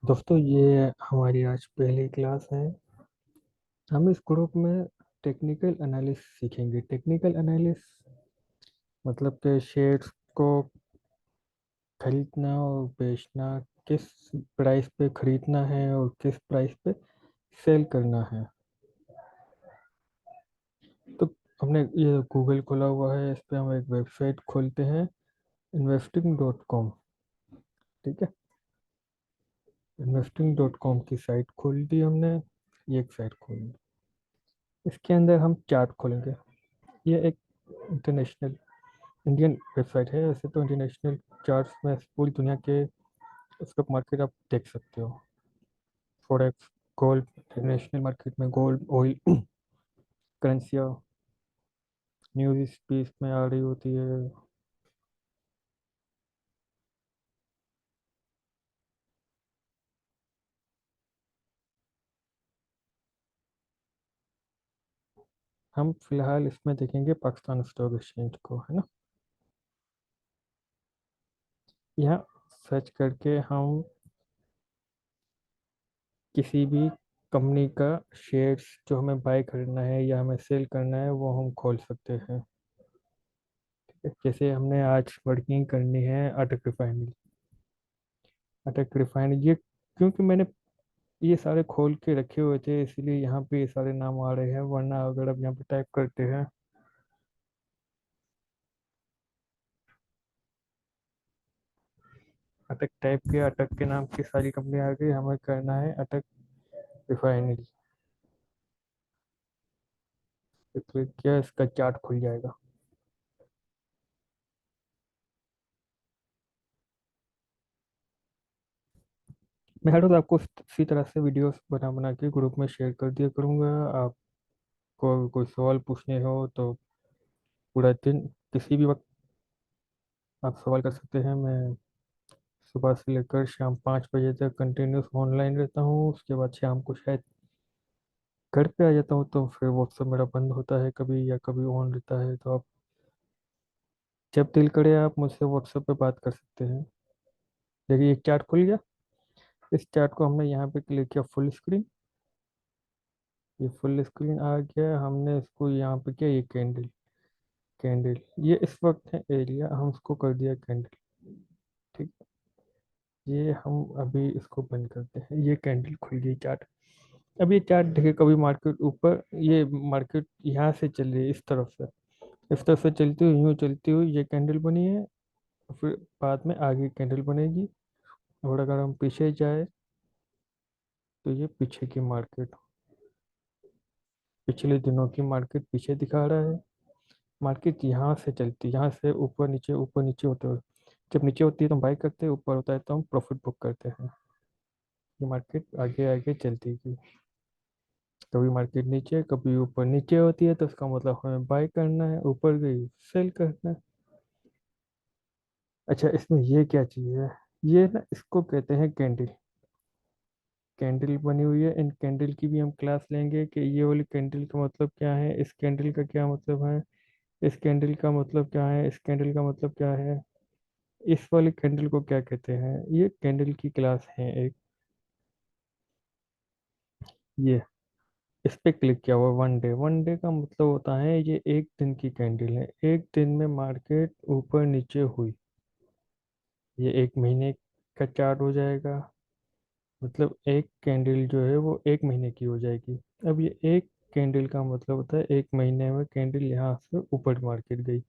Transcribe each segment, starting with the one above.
दोस्तों, ये हमारी आज पहली क्लास है। हम इस ग्रुप में टेक्निकल एनालिसिस सीखेंगे। टेक्निकल एनालिसिस मतलब कि शेयर्स को खरीदना और बेचना, किस प्राइस पे खरीदना है और किस प्राइस पे सेल करना है। तो हमने ये गूगल खोला हुआ है, इस पे हम एक वेबसाइट खोलते हैं, investing.com। ठीक है, investing.com की साइट खोल दी हमने। ये एक साइट खोल दी, इसके अंदर हम चार्ट खोलेंगे। ये एक इंटरनेशनल इंडियन वेबसाइट है। वैसे तो इंटरनेशनल चार्ट्स में पूरी दुनिया के स्टॉक मार्केट आप देख सकते हो। फॉरेक्स, गोल्ड, इंटरनेशनल मार्केट में गोल्ड, ऑयल, करेंसियाँ, न्यूज़ इस पीस में आ रही होती है। हम फिलहाल इसमें देखेंगे पाकिस्तान स्टॉक एक्सचेंज को, है ना। यहाँ सर्च करके हम किसी भी कंपनी का शेयर्स जो हमें बाय करना है या हमें सेल करना है वो हम खोल सकते हैं। जैसे हमने आज वर्किंग करनी है अटक रिफाइनरी। अटक रिफाइनरी ये क्योंकि मैंने ये सारे खोल के रखे हुए थे, इसलिए यहाँ पे ये सारे नाम आ रहे हैं। वरना अगर आप यहाँ पे टाइप करते हैं अटक, टाइप किया, अटक के नाम की सारी कंपनी आ गई। हमें करना है अटक रिफाइनरी। तो क्लिक किया, इसका चार्ट खुल जाएगा। मैं हर रोज आपको इसी तरह से वीडियोस बना बना के ग्रुप में शेयर कर दिया करूँगा। आपको कोई सवाल पूछने हो तो पूरा दिन किसी भी वक्त आप सवाल कर सकते हैं। मैं सुबह से लेकर शाम 5 बजे तक कंटिन्यूस ऑनलाइन रहता हूँ। उसके बाद शाम को शायद घर पे आ जाता हूँ, तो फिर व्हाट्सएप मेरा बंद होता है कभी, या कभी ऑन रहता है। तो आप जब दिल करे आप मुझसे व्हाट्सएप पे बात कर सकते हैं। देखिए एक चार्ट खुल गया। इस चार्ट को हमने यहाँ पे क्लिक किया फुल स्क्रीन। ये फुल स्क्रीन आ गया। हमने इसको यहाँ पे किया, ये कैंडल। कैंडल ये इस वक्त है एरिया, हम उसको कर दिया कैंडल। ठीक। ये हम अभी इसको बंद करते हैं। ये कैंडल खुल गई चार्ट। अब ये चार्ट देखिए, कभी मार्केट ऊपर, ये मार्केट यहाँ से चल रही है इस तरफ से, इस तरफ से चलती हुई, यूँ चलती हुई ये कैंडल बनी है। फिर बाद में आगे कैंडल बनेगी। और अगर हम पीछे जाए तो ये पीछे की मार्केट, पिछले दिनों की मार्केट पीछे दिखा रहा है। मार्केट यहाँ से चलती, यहाँ से ऊपर नीचे होते हुए, जब नीचे होती है तो हम बाई करते हैं, ऊपर होता है तो हम प्रॉफिट बुक करते हैं। ये मार्केट आगे आगे चलती है। कभी मार्केट नीचे, कभी ऊपर नीचे होती है तो उसका मतलब हमें बाय करना है, ऊपर गई सेल करना है। अच्छा, इसमें ये क्या चीज़ है, ये ना इसको कहते हैं कैंडल। कैंडल बनी हुई है, इन कैंडल की भी हम क्लास लेंगे कि ये वाली कैंडल का मतलब क्या है, इस कैंडल का क्या मतलब है, इस कैंडल का मतलब क्या है, इस कैंडल का मतलब क्या है, इस वाली कैंडल को क्या कहते हैं। ये कैंडल की क्लास है एक। ये इस पे क्लिक किया हुआ वन डे। वन डे का मतलब होता है ये एक दिन की कैंडल है। एक दिन में मार्केट ऊपर नीचे हुई, ये एक महीने का चार्ट हो जाएगा। मतलब एक कैंडल जो है वो एक महीने की हो जाएगी। अब ये एक कैंडल का मतलब होता है एक महीने में कैंडल यहाँ से ऊपर मार्केट गई।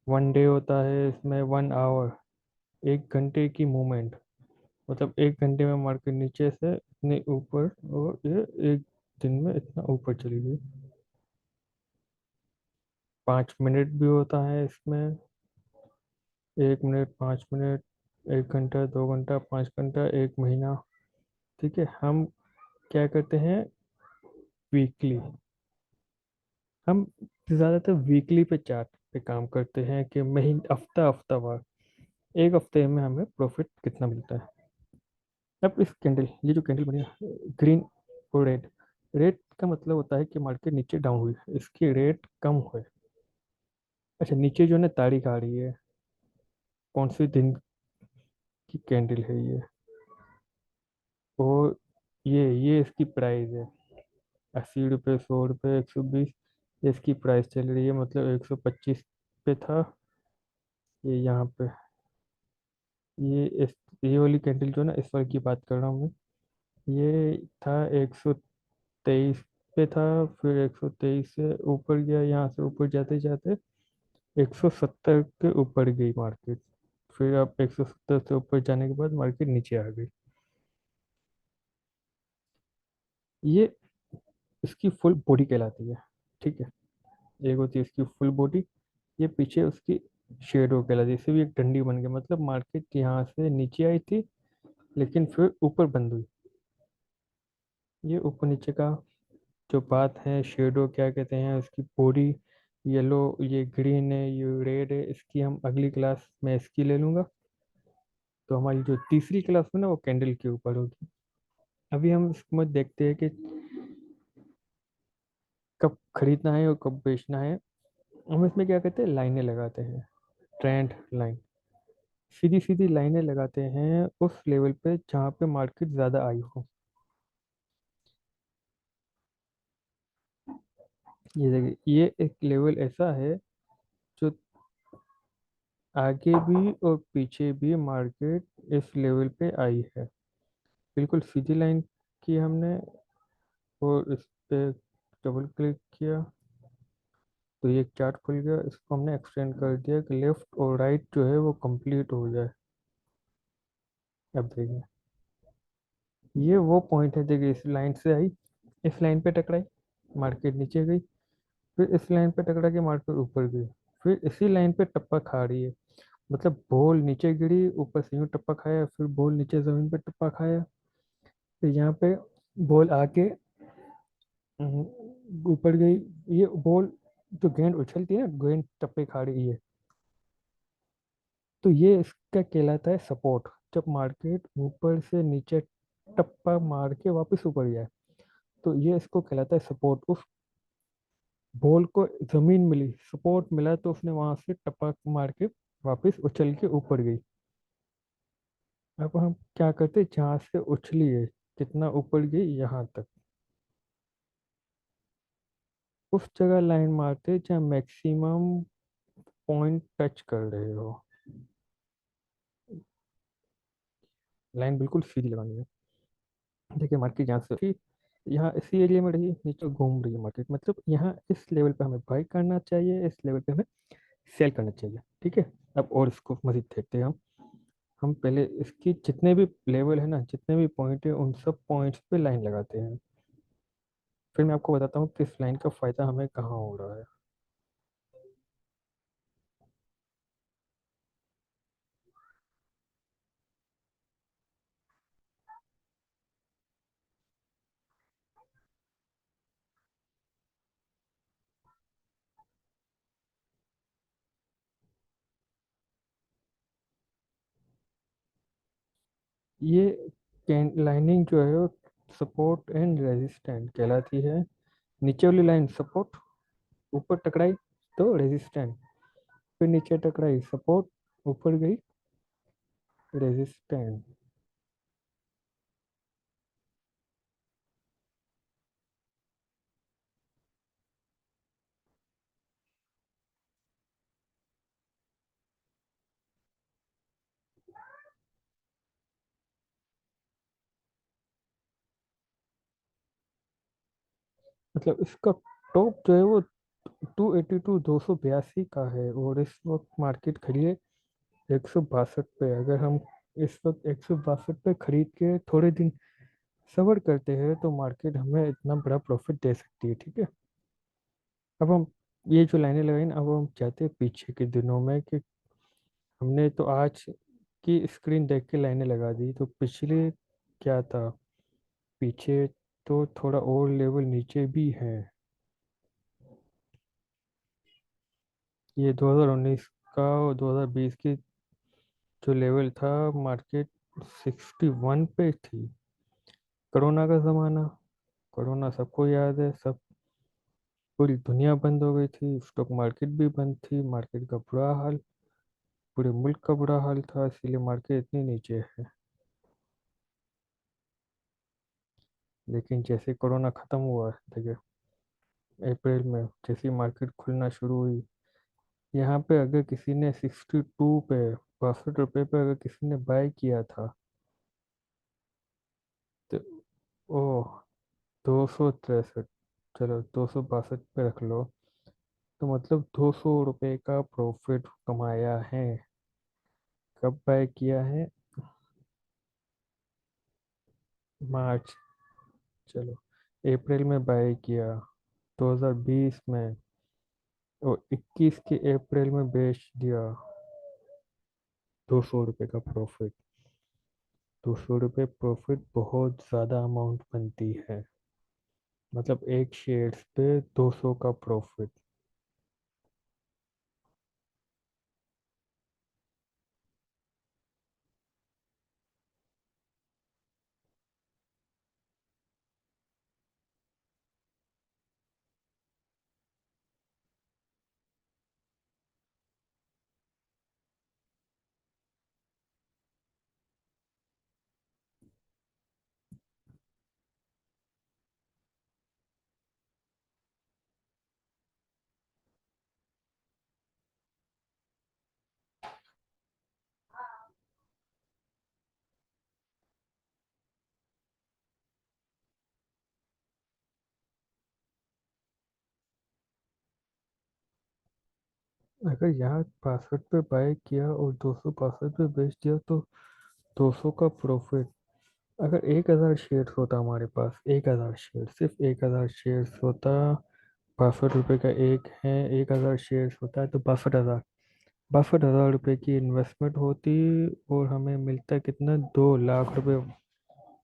वन डे होता है इसमें 1 आवर, 1 घंटे की मूवमेंट। मतलब 1 घंटे में मार्केट नीचे से इतने ऊपर, और ये एक दिन में इतना ऊपर चली गई। 5 मिनट भी होता है इसमें। 1 मिनट, 5 मिनट, 1 घंटा, 2 घंटा, 5 घंटा, एक महीना। ठीक है, हम क्या करते हैं, वीकली। हम ज़्यादातर वीकली पे चार्ट पे काम करते हैं कि महीने, हफ्ता हफ्तावार, एक हफ्ते में हमें प्रॉफिट कितना मिलता है। अब इस कैंडल, ये जो कैंडल बनी है ग्रीन और रेड, रेड का मतलब होता है कि मार्केट नीचे डाउन हुई है, इसकी रेट कम हुई। अच्छा, नीचे जो है ना तारीख आ रही है, कौन से दिन की कैंडल है ये। और ये इसकी प्राइस है, 80 रुपये, 100 रुपये, 120। ये इसकी प्राइस चल रही है, मतलब 125 पे था ये यहाँ पे। ये इस ये वाली कैंडल जो है ना, इस वाली की बात कर रहा हूँ मैं। ये था 123 पे था, फिर 123 से ऊपर गया, यहाँ से ऊपर जाते जाते 170 के ऊपर गई मार्केट। फिर अब 170 से ऊपर जाने के बाद मार्केट नीचे आ गई। ये इसकी फुल बॉडी कहलाती है, ठीक है। एक होती है इसकी फुल बॉडी, ये पीछे उसकी शेडो कहलाती है। इसे भी एक डंडी बन गई, मतलब मार्केट यहाँ से नीचे आई थी लेकिन फिर ऊपर बंद हुई। ये ऊपर नीचे का जो बात है, शेडो क्या कहते हैं, उसकी बॉडी येलो, ये ग्रीन है, ये रेड है, इसकी हम अगली क्लास में इसकी ले लूँगा। तो हमारी जो तीसरी क्लास में ना, वो कैंडल के ऊपर होगी। अभी हम इसको देखते हैं कि कब खरीदना है और कब बेचना है। हम इसमें क्या कहते हैं, लाइनें लगाते हैं, ट्रेंड लाइन। सीधी सीधी लाइनें लगाते हैं उस लेवल पे जहाँ पे मार्केट ज़्यादा आई हो। ये देखिए, ये एक लेवल ऐसा है जो आगे भी और पीछे भी मार्केट इस लेवल पे आई है। बिल्कुल सीधी लाइन की हमने, और इस पे डबल क्लिक किया तो ये चार्ट खुल गया। इसको हमने एक्सटेंड कर दिया कि लेफ्ट और राइट जो है वो कंप्लीट हो जाए। अब देखिए, ये वो पॉइंट है, देखिए इस लाइन से आई, इस लाइन पे टकराई, मार्केट नीचे गई, फिर इस लाइन पे टकरा के मार्केट ऊपर गई, फिर इसी लाइन पे टप्पा खा रही है। मतलब बॉल नीचे गिरी, ऊपर से यूं टप्पा खाया, फिर बॉल नीचे जमीन पे टप्पा खाया, फिर यहाँ पे बॉल आके ऊपर गई। ये बॉल जो गेंद उछलती है ना, गेंद टप्पे खा रही है, तो ये इसका कहलाता है सपोर्ट। जब मार्केट ऊपर से नीचे टप्पा मार के वापस ऊपर जाए, तो ये इसको कहलाता है सपोर्ट। उस बॉल को जमीन मिली, सपोर्ट मिला, तो उसने वहां से टप्पा मार के वापस उछल के ऊपर गई। अब हम क्या करते, जहाँ से उछली है, कितना ऊपर गई यहाँ तक, उस जगह लाइन मारते जहाँ मैक्सिमम पॉइंट टच कर रहे हो। लाइन बिल्कुल सीधी लगानी है। देखिए मार्केट यहाँ से यहाँ इसी एरिया में रही, नीचे घूम रही है मार्केट, मतलब यहाँ इस लेवल पे हमें बाई करना चाहिए, इस लेवल पे हमें सेल करना चाहिए, ठीक है। अब और इसको मजीद देखते हैं हम पहले इसकी जितने भी लेवल है ना, जितने भी पॉइंट है, उन सब पॉइंट्स पे लाइन लगाते हैं। फिर मैं आपको बताता हूँ किस लाइन का फायदा हमें कहाँ हो रहा है। ये लाइनिंग जो है वो सपोर्ट एंड रेजिस्टेंट कहलाती है। नीचे वाली लाइन सपोर्ट, ऊपर टकराई तो रेजिस्टेंट, फिर नीचे टकराई सपोर्ट, ऊपर गई रेजिस्टेंट। मतलब इसका टॉप जो है वो 282, 282 का है, और इस वक्त मार्केट खड़ी है 162 पे। अगर हम इस वक्त 162 पे खरीद के थोड़े दिन सबर करते हैं तो मार्केट हमें इतना बड़ा प्रॉफिट दे सकती है, ठीक है। अब हम ये जो लाइनें लगाई ना, अब हम चाहते हैं पीछे के दिनों में कि हमने तो आज की स्क्रीन देख के लाइनें लगा दी, तो पिछले क्या था पीछे, तो थोड़ा और लेवल नीचे भी है। ये 2019 का और 2020 की जो लेवल था, मार्केट 61 पे थी। कोरोना का ज़माना, कोरोना सबको याद है, सब पूरी दुनिया बंद हो गई थी, स्टॉक मार्केट भी बंद थी, मार्केट का बुरा हाल, पूरे मुल्क का बुरा हाल था, इसीलिए मार्केट इतनी नीचे है। लेकिन जैसे कोरोना ख़त्म हुआ, देखिए अप्रैल में जैसी मार्केट खुलना शुरू हुई, यहाँ पे अगर किसी ने 62 पे, 62 रुपये पे अगर किसी ने बाय किया था, तो ओह, 263, चलो 262 पे रख लो, तो मतलब 200 रुपये का प्रॉफिट कमाया है। कब बाय किया है? मार्च, चलो अप्रैल में बाय किया 2020 में, और 21 के अप्रैल में बेच दिया, 200 रुपये का प्रॉफिट। 200 रुपये प्रॉफिट बहुत ज़्यादा अमाउंट बनती है, मतलब एक शेयर्स पे 200 का प्रॉफिट। अगर यहाँ 62 पे बाय किया और 262 पे बेच दिया, तो 200 का प्रॉफिट। अगर 1000 शेयर्स होता हमारे पास, 1000 शेयर, सिर्फ 1000 शेयर्स होता, 62 रुपये का एक है, 1000 शेयर्स होता है तो 62 हजार, 62 हजार रुपये की इन्वेस्टमेंट होती, और हमें मिलता कितना, 2 लाख रुपए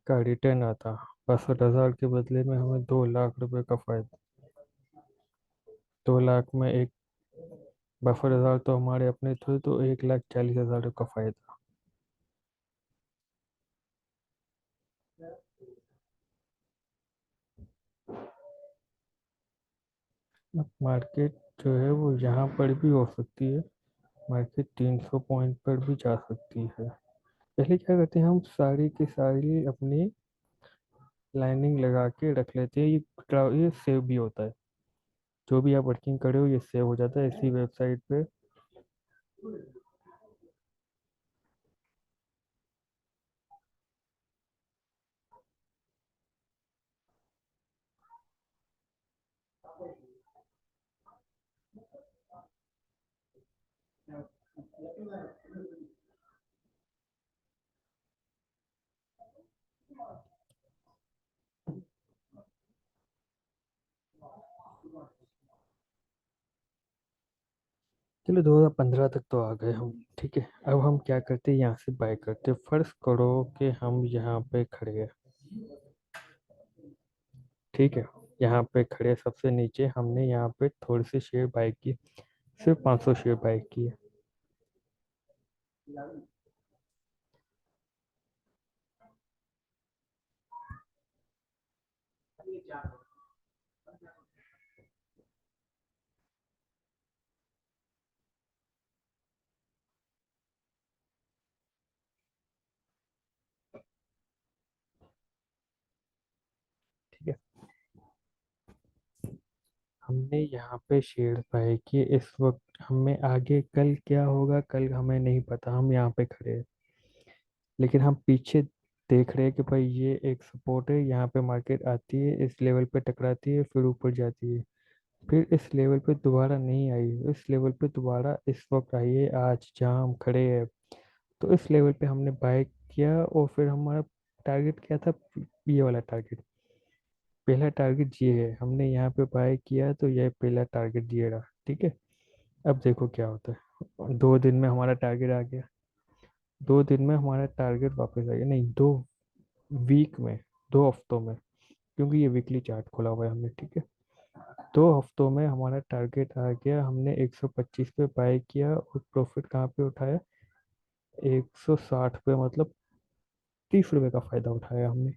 का रिटर्न आता। 62 हजार के बदले में हमें 2 लाख रुपए का फायदा। 2 लाख में एक, 62 हजार तो हमारे अपने थे, तो 1,40,000 का फायदा। अब मार्केट जो है वो यहाँ पर भी हो सकती है, मार्केट 300 पॉइंट पर भी जा सकती है। पहले क्या करते हैं, हम सारी की सारी अपनी लाइनिंग लगा के रख लेते हैं, ये सेव भी होता है, जो भी आप वर्किंग करे हो ये सेव हो जाता है इसी वेबसाइट पे। चलो 2015 तक तो आ गए हम, ठीक है। अब हम क्या करते हैं, यहाँ से बाय करते हैं। फर्ज करो कि हम यहाँ पे खड़े हैं, ठीक है। यहाँ पे खड़े, सबसे नीचे हमने यहाँ पे थोड़ी सी शेयर बाय की, सिर्फ 500 शेयर बाय किए। ठीक है, हमने यहाँ पे शेयर बाय किए। इस वक्त हमें आगे कल क्या होगा, कल हमें नहीं पता, हम यहाँ पे खड़े हैं, लेकिन हम पीछे देख रहे हैं कि भाई ये एक सपोर्ट है, यहाँ पे मार्केट आती है, इस लेवल पे टकराती है, फिर ऊपर जाती है, फिर इस लेवल पे दोबारा नहीं आई, इस लेवल पे दोबारा इस वक्त आई है, आज जहाँ हम खड़े हैं। तो इस लेवल पे हमने बाय किया, और फिर हमारा टारगेट क्या था, ये वाला टारगेट। पहला टारगेट ये है, हमने यहाँ पे बाय किया तो ये पहला टारगेट ये रहा, ठीक है। अब देखो क्या होता है, 2 दिन में हमारा टारगेट आ गया, 2 दिन में हमारा टारगेट वापस आ गया, नहीं, 2 वीक में, 2 हफ्तों में, क्योंकि ये वीकली चार्ट खोला हुआ है हमने, ठीक है। 2 हफ्तों में हमारा टारगेट आ गया, हमने 125 पे बाय किया, और प्रॉफिट कहाँ पे उठाया, 160 पे, मतलब 30 रुपए का फायदा उठाया हमने,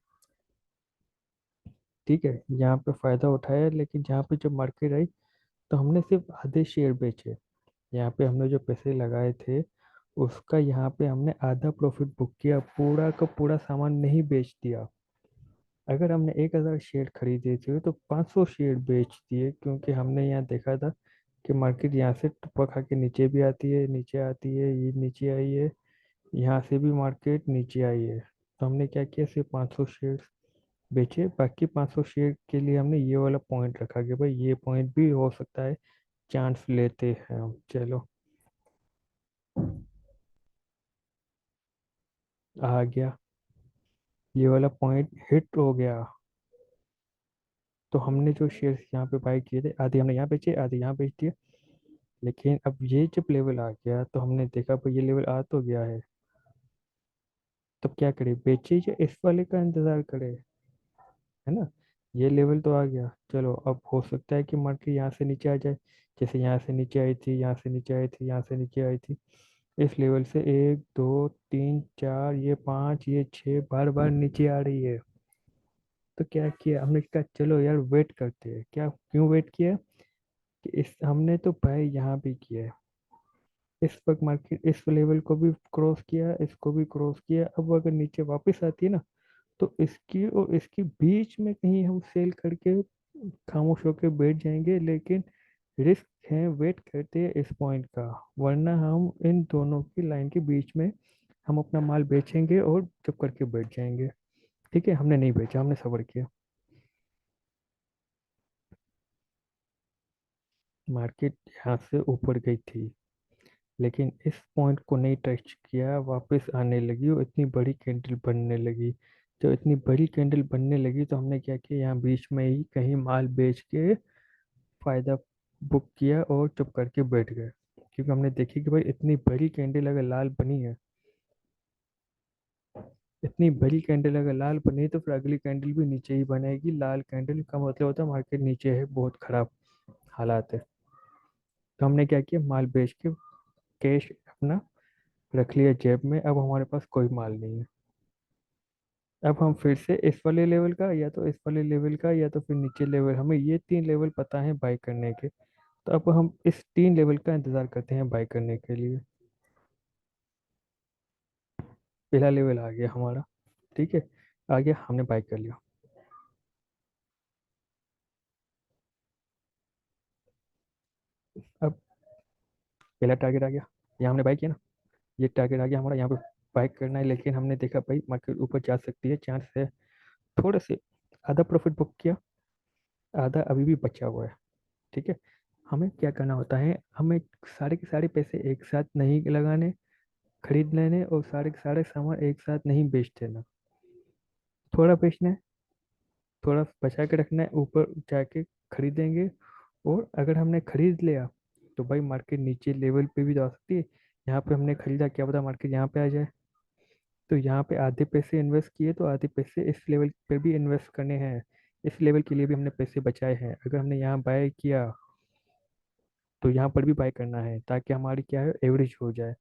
ठीक है। यहाँ पे फायदा उठाया, लेकिन यहाँ पे जब मार्केट आई तो हमने सिर्फ आधे शेयर बेचे। यहाँ पे हमने जो पैसे लगाए थे उसका यहाँ पे हमने आधा प्रॉफिट बुक किया, पूरा का पूरा सामान नहीं बेच दिया, अगर हमने 1,000 शेयर खरीदे थे तो 500 शेयर बेच दिए, क्योंकि हमने यहाँ देखा था कि मार्केट यहाँ से टप्पा खा के नीचे भी आती है, नीचे आती है, ये नीचे आई है, यहाँ से भी मार्केट नीचे आई है। तो हमने क्या किया, सिर्फ 500 शेयर बेचे। बाकी 500 शेयर के लिए हमने ये वाला पॉइंट रखा कि भाई ये पॉइंट भी हो सकता है, चांस लेते हैं हम। चलो, आ गया, ये वाला पॉइंट हिट हो गया। तो हमने जो शेयर्स यहाँ पे बाई किए थे, आधे हमने यहाँ बेचे, आधे यहाँ बेच दिए। लेकिन अब ये जब लेवल आ गया तो हमने देखा भाई ये लेवल आ तो गया है, तब क्या करें, बेचे या इस वाले का इंतजार करें, है ना। ये लेवल तो आ गया, चलो अब हो सकता है कि मार्केट यहाँ से नीचे आ जाए। जैसे यहाँ से नीचे आई थी, यहाँ से नीचे आई थी, यहाँ से नीचे आई थी, इस लेवल से 1 2 3 4, ये 5, ये 6 बार बार नीचे आ रही है। तो क्या किया हमने, कहा चलो यार वेट करते हैं। क्या, क्यों वेट किया, कि इस हमने तो भाई यहाँ भी किया है, इस वक्त मार्केट इस लेवल को भी क्रॉस किया, इसको भी क्रॉस किया। अब अगर नीचे वापस आती है ना, तो इसकी और इसकी बीच में कहीं हम सेल करके खामोश होकर बैठ जाएंगे, लेकिन रिस्क है, वेट करते हैं इस पॉइंट का। वरना हम इन दोनों की लाइन के बीच में हम अपना माल बेचेंगे और चुप करके बैठ जाएंगे। ठीक है, हमने नहीं बेचा, हमने सब्र किया। मार्केट यहाँ से ऊपर गई थी, लेकिन इस पॉइंट को नहीं टच किया, वापस आने लगी और इतनी बड़ी कैंडल बनने लगी। जब इतनी बड़ी कैंडल बनने लगी तो हमने क्या किया, यहाँ बीच में ही कहीं माल बेच के फायदा बुक किया और चुप करके बैठ गए। क्योंकि हमने देखी कि भाई इतनी बड़ी कैंडल अगर लाल बनी है, इतनी बड़ी कैंडल अगर लाल बनी है, तो फिर अगली कैंडल भी नीचे ही बनेगी। लाल कैंडल का मतलब होता है मार्केट नीचे है, बहुत खराब हालात है। तो हमने क्या किया, माल बेच के कैश अपना रख लिया जेब में। अब हमारे पास कोई माल नहीं है। अब हम फिर से इस वाले लेवल का, या तो इस वाले लेवल का, या तो फिर नीचे लेवल, हमें ये 3 लेवल पता है बाई करने के। तो अब हम इस 3 लेवल का इंतजार करते हैं बाई करने के लिए। पहला लेवल आ गया हमारा, ठीक है, आ गया, हमने बाई कर लिया। अब पहला टारगेट आ गया, यहाँ हमने बाई किया ना, ये टारगेट आ गया हमारा, यहाँ पे बाई करना है। लेकिन हमने देखा भाई मार्केट ऊपर जा सकती है, चांस है, थोड़े से आधा प्रॉफिट बुक किया, आधा अभी भी बचा हुआ है। ठीक है, हमें क्या करना होता है, हमें सारे के सारे पैसे एक साथ नहीं लगाने, खरीद लेने, और सारे के सारे सामान एक साथ नहीं बेच देना। थोड़ा बेचना है, थोड़ा बचा के रखना है, ऊपर जाके खरीदेंगे। और अगर हमने खरीद लिया तो भाई मार्केट नीचे लेवल पे भी जा सकती है। यहाँ पे हमने खरीदा, क्या पता मार्केट यहाँ पे आ जाए। तो यहाँ पे आधे पैसे इन्वेस्ट किए, तो आधे पैसे इस लेवल पे भी इन्वेस्ट करने हैं। इस लेवल के लिए भी हमने पैसे बचाए हैं। अगर हमने यहाँ बाय किया तो यहाँ पर भी बाय करना है, ताकि हमारी क्या है, एवरेज हो जाए।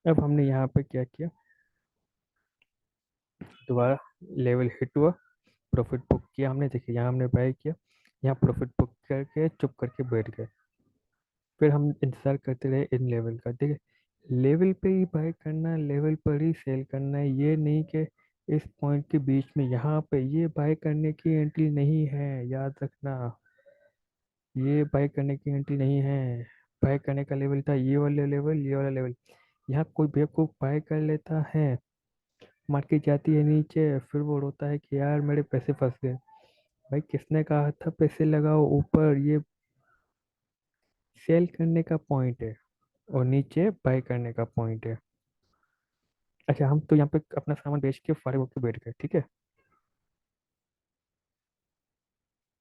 अब हमने यहाँ पे क्या किया, दोबारा लेवल हिट हुआ, प्रॉफिट बुक किया हमने। देखिए यहाँ हमने बाय किया, यहाँ प्रॉफिट बुक करके चुप करके बैठ गए। फिर हम इंतजार करते रहे इन लेवल का। देखिए, लेवल पे ही बाय करना, लेवल पर ही सेल करना है, ये नहीं कि इस पॉइंट के बीच में यहाँ पे ये बाय करने की एंट्री नहीं है, याद रखना। ये बाय करने की एंट्री नहीं है। बाय करने का लेवल था ये वाला लेवल, ये वाला लेवल। यहाँ कोई बेवकूफ बाय कर लेता है, मार्केट जाती है नीचे, फिर वो रोता है कि यार मेरे पैसे फंस गए। भाई किसने कहा था पैसे लगाओ ऊपर, ये सेल करने का पॉइंट है और नीचे बाय करने का पॉइंट है। अच्छा, हम तो यहाँ पे अपना सामान बेच के फारिग होकर बैठ गए, ठीक है।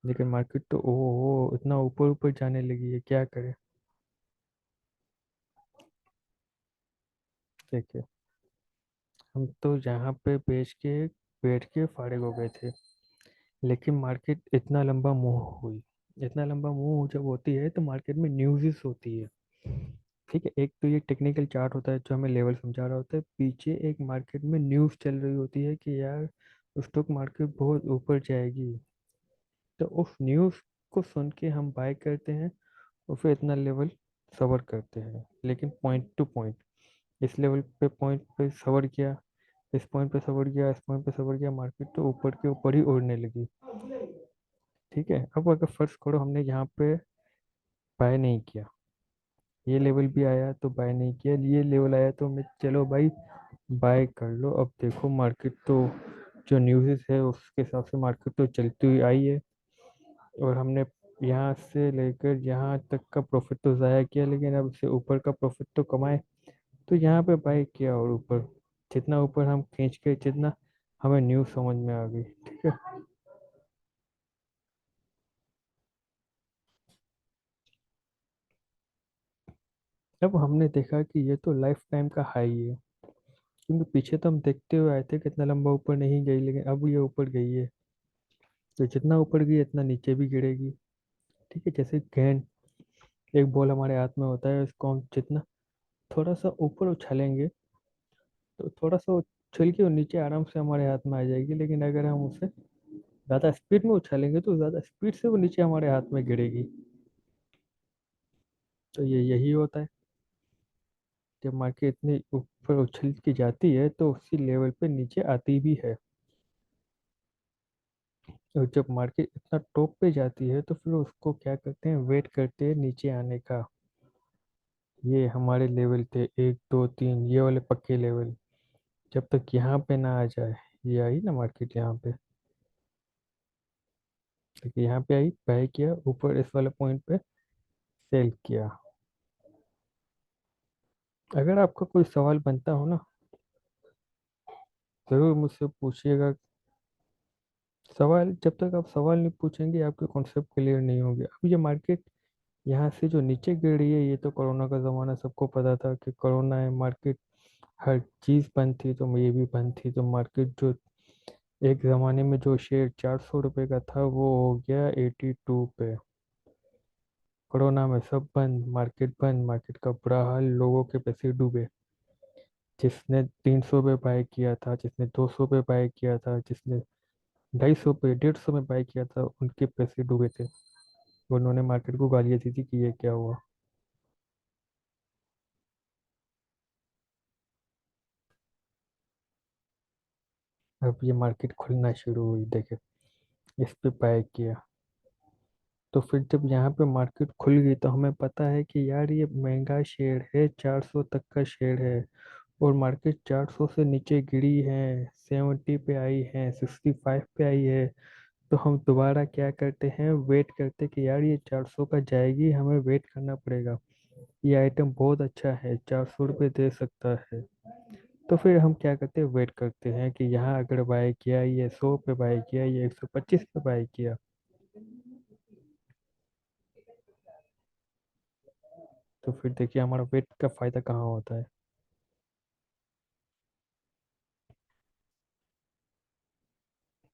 लेकिन मार्केट तो ओहो इतना ऊपर ऊपर जाने लगी है, क्या करे। देखिए, हम तो यहाँ पे बेच के बैठ के फारिग हो गए थे। लेकिन मार्केट इतना लंबा मूव हुई, इतना लंबा मूव जब होती है तो मार्केट में न्यूज़ होती है। ठीक है, एक तो ये टेक्निकल चार्ट होता है जो हमें लेवल समझा रहा होता है, पीछे एक मार्केट में न्यूज़ चल रही होती है कि यार स्टॉक मार्केट बहुत ऊपर जाएगी। तो उस न्यूज़ को सुन के हम बाय करते हैं और फिर इतना लेवल सबर करते हैं। लेकिन पॉइंट टू पॉइंट, इस लेवल पे पॉइंट पे सबर किया, इस पॉइंट पे सवर गया, इस पॉइंट पे सवर गया, मार्केट तो ऊपर के ऊपर ही उड़ने लगी। ठीक है, अब अगर फर्ज करो हमने यहाँ पे बाय नहीं किया, ये लेवल भी आया तो बाय नहीं किया, ये लेवल आया तो मैं चलो भाई बाय कर लो। अब देखो मार्केट तो जो न्यूज़ है उसके हिसाब से मार्केट तो चलती हुई आई है, और हमने यहाँ से लेकर यहाँ तक का प्रॉफिट तो ज़ाया किया, लेकिन अब इससे ऊपर का प्रॉफिट तो कमाए। तो यहाँ पे बाय किया, और ऊपर जितना ऊपर हम खींच के, जितना हमें न्यूज़ समझ में आ गई। ठीक है, अब हमने देखा कि ये तो लाइफ टाइम का हाई है, क्योंकि पीछे तो हम देखते हुए आए थे कितना लंबा ऊपर नहीं गई, लेकिन अब ये ऊपर गई है। तो जितना ऊपर गई इतना नीचे भी गिरेगी। ठीक है, जैसे गेंद, एक बॉल हमारे हाथ में होता है, उसको हम जितना थोड़ा सा ऊपर उछालेंगे तो थोड़ा सा उछल के और नीचे आराम से हमारे हाथ में आ जाएगी, लेकिन अगर हम उसे ज़्यादा स्पीड में उछालेंगे तो ज़्यादा स्पीड से वो नीचे हमारे हाथ में गिरेगी। तो ये यही होता है, जब मार्केट इतनी ऊपर उछल की जाती है तो उसी लेवल पे नीचे आती भी है। और जब मार्केट इतना टॉप पे जाती है तो फिर उसको क्या करते हैं, वेट करते हैं नीचे आने का। ये हमारे लेवल थे 1 2 3, ये वाले पक्के लेवल। जब तक यहाँ पे ना आ जाए, ये आई ना मार्केट यहाँ पे, देखिए यहाँ पे आई, बाय किया, ऊपर इस वाले पॉइंट पे सेल किया। अगर आपका कोई सवाल बनता हो ना, ज़रूर मुझसे पूछिएगा। सवाल, जब तक आप सवाल नहीं पूछेंगे आपके कॉन्सेप्ट क्लियर नहीं होंगे। अब ये मार्केट यहाँ से जो नीचे गिर रही है, ये तो कोरोना का ज़माना, सबको पता था कि कोरोना है, मार्केट हर चीज़ बंद थी, तो ये भी बंद थी। तो मार्केट जो एक ज़माने में जो शेयर 400 रुपये का था वो हो गया 82 पे। कोरोना में सब बंद, मार्केट बंद, मार्केट का बुरा हाल, लोगों के पैसे डूबे। जिसने 300 पे बाय किया था, जिसने 200 पे बाय किया था, जिसने 250 पे 150 में बाय किया था, उनके पैसे डूबे थे। उन्होंने मार्केट को गालियाँ दी थी कि ये क्या हुआ। अब ये मार्केट खुलना शुरू हुई, देखे, इस पे बाय किया। तो फिर जब यहाँ पे मार्केट खुल गई तो हमें पता है कि यार ये महंगा शेयर है, 400 तक का शेयर है, और मार्केट 400 से नीचे गिरी है, 70 पे आई है, 65 पे आई है। तो हम दोबारा क्या करते हैं, वेट करते कि यार ये 400 का जाएगी, हमें वेट करना पड़ेगा, ये आइटम बहुत अच्छा है, 400 रुपये दे सकता है। तो फिर हम क्या करते हैं, वेट करते हैं कि यहाँ अगर बाय किया, ये 100 पे बाय किया, ये 125 पे बाय किया, तो फिर देखिए हमारा वेट का फायदा कहाँ होता है।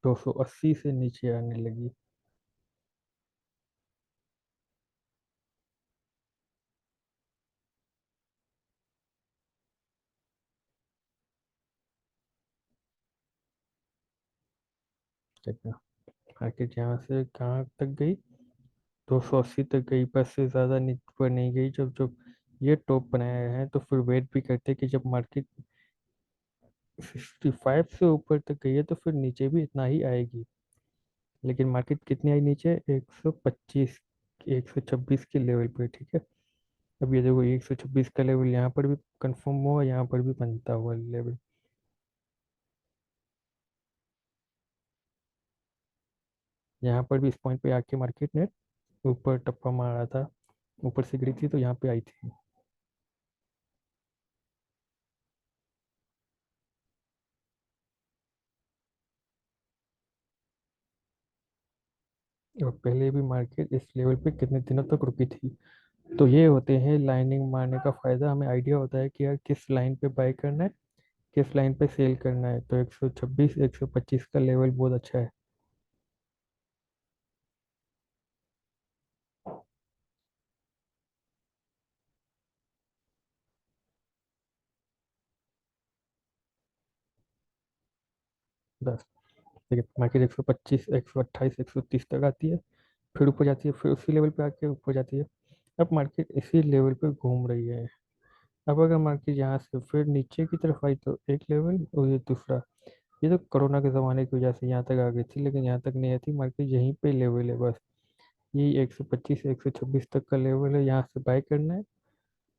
280 से नीचे आने लगी। देखना, मार्केट यहाँ से कहाँ तक गई, 280 तक गई, बस से ज़्यादा ऊपर नहीं गई। जब जब ये टॉप बनाया है तो फिर वेट भी करते हैं कि जब मार्केट 65 से ऊपर तक गई है तो फिर नीचे भी इतना ही आएगी। लेकिन मार्केट कितनी आई नीचे, 125, 126 के लेवल पे। ठीक है, अब ये देखो 126 का लेवल यहाँ पर भी कंफर्म हुआ, यहाँ पर भी बनता हुआ लेवल। यहाँ पर भी इस पॉइंट पे आके मार्केट ने ऊपर टप्पा मारा था, ऊपर से गिरी थी तो यहाँ पे आई थी। और पहले भी मार्केट इस लेवल पे कितने दिनों तक रुकी थी। तो ये होते हैं लाइनिंग मारने का फायदा, हमें आइडिया होता है कि यार किस लाइन पे बाय करना है, किस लाइन पे सेल करना है। तो 126 125 का लेवल बहुत अच्छा है। बस, ठीक है, मार्केट 125 128 130 तक आती है, फिर ऊपर जाती है, फिर उसी लेवल पे आके ऊपर जाती है। अब मार्केट इसी लेवल पे घूम रही है। अब अगर मार्केट यहाँ से फिर नीचे की तरफ आई तो एक लेवल और ये दूसरा, ये तो कोरोना के ज़माने की वजह से यहाँ तक आ गई थी, लेकिन यहाँ तक नहीं आती मार्केट, यहीं पे लेवल है बस। यही 125 126 तक का लेवल है, यहाँ से बाय करना है।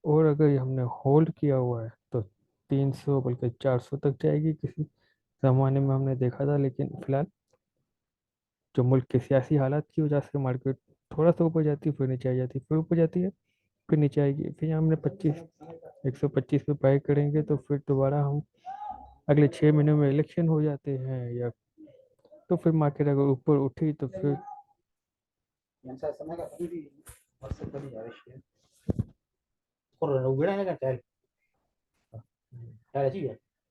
और अगर ये हमने होल्ड किया हुआ है तो 300 बल्कि 400 तक जाएगी किसी ज़माने में, हमने देखा था। लेकिन फिलहाल जो मुल्क के सियासी हालात की वजह से मार्केट थोड़ा सा ऊपर जाती है, फिर नीचे आ जाती है, फिर ऊपर जाती है, फिर नीचे आएगी। फिर यहाँ हमने 125 पे बाय करेंगे तो फिर दोबारा हम अगले 6 महीने में इलेक्शन हो जाते हैं, या तो फिर मार्केट अगर ऊपर उठी तो फिर